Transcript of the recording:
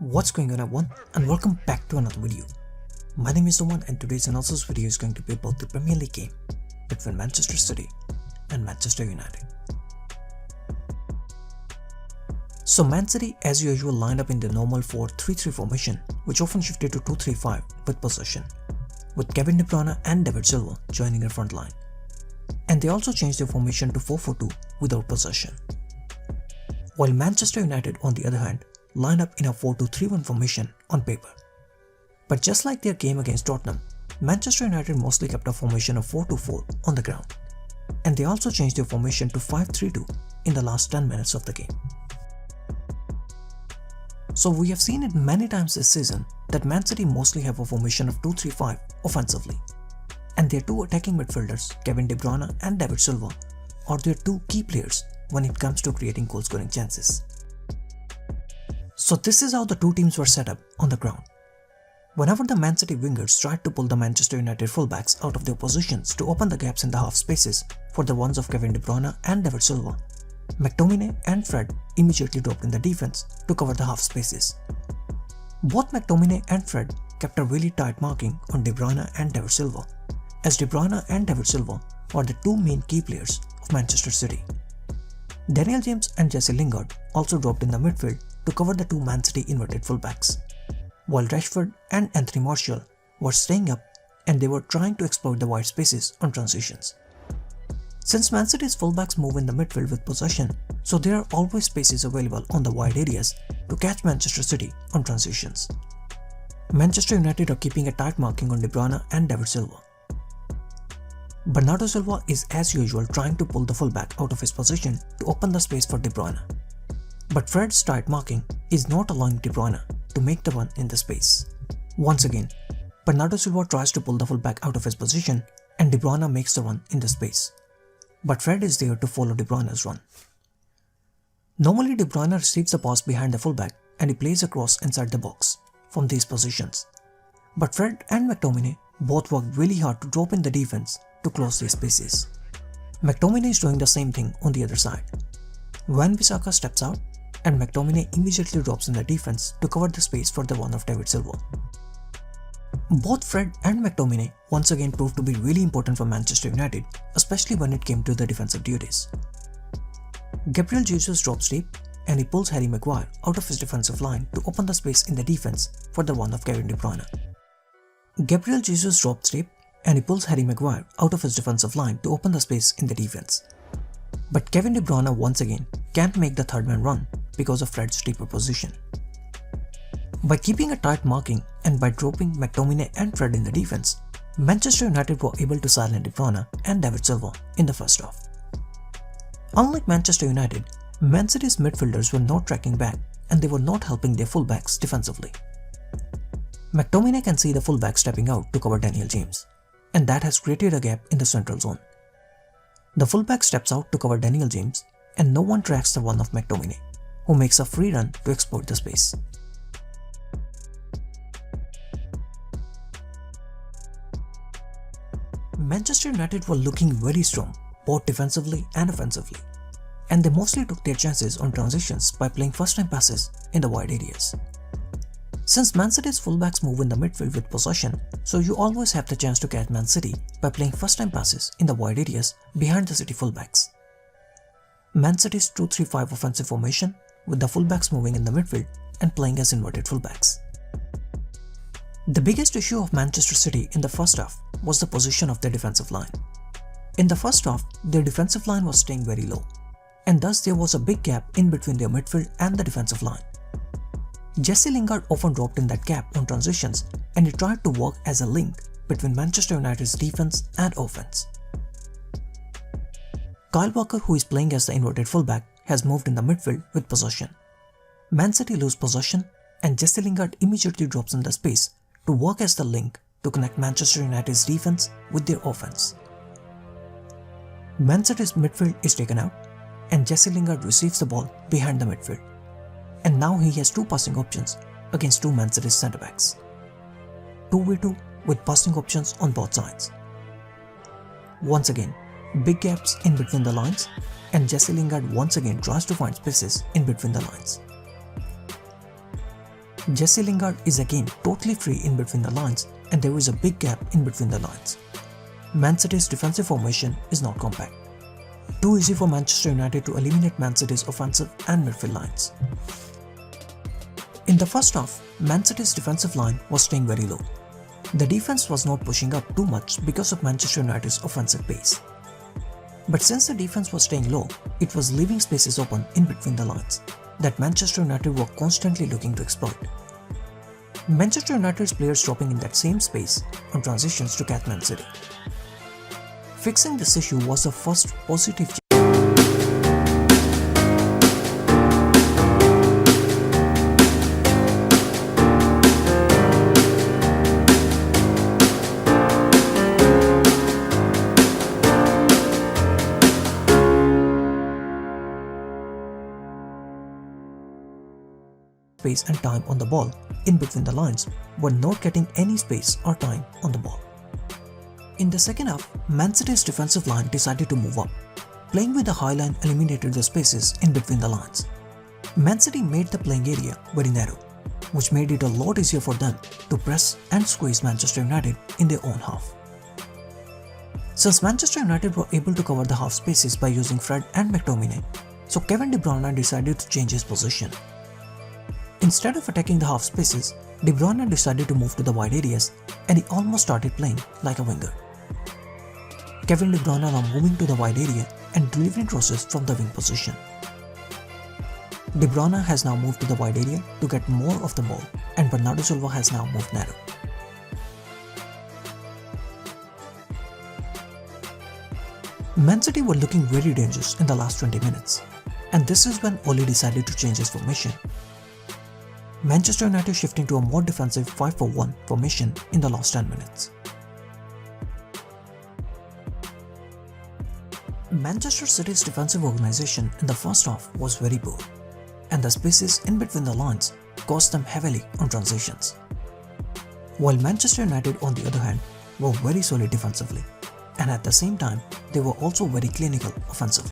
What's going on everyone, and welcome back to another video. My name is Oman and today's analysis video is going to be about the Premier League game between Manchester City and Manchester United. So Man City as usual lined up in the normal 4-3-3 formation, which often shifted to 2-3-5 with possession, with Kevin De Bruyne and David Silva joining the front line. And they also changed their formation to 4-4-2 without possession. While Manchester United on the other hand lined up in a 4-2-3-1 formation on paper. But just like their game against Tottenham, Manchester United mostly kept a formation of 4-2-4 on the ground, and they also changed their formation to 5-3-2 in the last 10 minutes of the game. So we have seen it many times this season that Man City mostly have a formation of 2-3-5 offensively, and their two attacking midfielders, Kevin De Bruyne and David Silva, are their two key players when it comes to creating goal-scoring chances. So this is how the two teams were set up on the ground. Whenever the Man City wingers tried to pull the Manchester United fullbacks out of their positions to open the gaps in the half spaces for the ones of Kevin De Bruyne and David Silva, McTominay and Fred immediately dropped in the defense to cover the half spaces. Both McTominay and Fred kept a really tight marking on De Bruyne and David Silva, as De Bruyne and David Silva were the two main key players of Manchester City. Daniel James and Jesse Lingard also dropped in the midfield to cover the two Man City inverted fullbacks, while Rashford and Anthony Martial were staying up and they were trying to exploit the wide spaces on transitions. Since Man City's fullbacks move in the midfield with possession, so there are always spaces available on the wide areas to catch Manchester City on transitions. Manchester United are keeping a tight marking on De Bruyne and David Silva. Bernardo Silva is as usual trying to pull the fullback out of his position to open the space for De Bruyne. But Fred's tight marking is not allowing De Bruyne to make the run in the space. Once again, Bernardo Silva tries to pull the fullback out of his position and De Bruyne makes the run in the space. But Fred is there to follow De Bruyne's run. Normally De Bruyne receives the pass behind the fullback and he plays across inside the box from these positions. But Fred and McTominay both worked really hard to drop in the defense to close these spaces. McTominay is doing the same thing on the other side. Wan-Bissaka steps out and McTominay immediately drops in the defense to cover the space for the one of David Silva. Both Fred and McTominay once again proved to be really important for Manchester United, especially when it came to the defensive duties. Gabriel Jesus drops deep and he pulls Harry Maguire out of his defensive line to open the space in the defense for the one of Kevin De Bruyne. Gabriel Jesus drops deep and he pulls Harry Maguire out of his defensive line to open the space in the defense. But Kevin De Bruyne once again can't make the third man run because of Fred's deeper position. By keeping a tight marking and by dropping McTominay and Fred in the defense, Manchester United were able to silence De Bruyne and David Silva in the first half. Unlike Manchester United, Man City's midfielders were not tracking back and they were not helping their fullbacks defensively. McTominay can see the fullback stepping out to cover Daniel James, and that has created a gap in the central zone. The fullback steps out to cover Daniel James and no one tracks the one of McTominay, who makes a free run to exploit the space. Manchester United were looking very strong both defensively and offensively, and they mostly took their chances on transitions by playing first-time passes in the wide areas. Since Man City's fullbacks move in the midfield with possession, so you always have the chance to catch Man City by playing first-time passes in the wide areas behind the City fullbacks. Man City's 2-3-5 offensive formation with the fullbacks moving in the midfield and playing as inverted fullbacks. The biggest issue of Manchester City in the first half was the position of their defensive line. In the first half, their defensive line was staying very low, and thus there was a big gap in between their midfield and the defensive line. Jesse Lingard often dropped in that gap on transitions and he tried to work as a link between Manchester United's defense and offense. Kyle Walker, who is playing as the inverted fullback, has moved in the midfield with possession. Man City lose possession and Jesse Lingard immediately drops in the space to work as the link to connect Manchester United's defense with their offense. Man City's midfield is taken out and Jesse Lingard receives the ball behind the midfield. And now he has two passing options against two Man City's centre-backs. 2v2 with passing options on both sides. Once again, big gaps in between the lines, and Jesse Lingard once again tries to find spaces in between the lines. Jesse Lingard is again totally free in between the lines and there is a big gap in between the lines. Man City's defensive formation is not compact. Too easy for Manchester United to eliminate Man City's offensive and midfield lines. In the first half, Man City's defensive line was staying very low. The defense was not pushing up too much because of Manchester United's offensive pace. But since the defense was staying low, it was leaving spaces open in between the lines that Manchester United were constantly looking to exploit. Manchester United's players dropping in that same space on transitions to catch Man City. Fixing this issue was the first positive space and time on the ball in between the lines, but not getting any space or time on the ball. In the second half, Man City's defensive line decided to move up. Playing with the high line eliminated the spaces in between the lines. Man City made the playing area very narrow, which made it a lot easier for them to press and squeeze Manchester United in their own half. Since Manchester United were able to cover the half spaces by using Fred and McTominay, so Kevin De Bruyne decided to change his position. Instead of attacking the half spaces, De Bruyne decided to move to the wide areas and he almost started playing like a winger. Kevin De Bruyne now moving to the wide area and delivering crosses from the wing position. De Bruyne has now moved to the wide area to get more of the ball and Bernardo Silva has now moved narrow. Man City were looking very dangerous in the last 20 minutes, and this is when Ole decided to change his formation. Manchester United shifting to a more defensive 5-4-1 formation in the last 10 minutes. Manchester City's defensive organisation in the first half was very poor, and the spaces in between the lines cost them heavily on transitions. While Manchester United on the other hand were very solid defensively, and at the same time they were also very clinical offensively.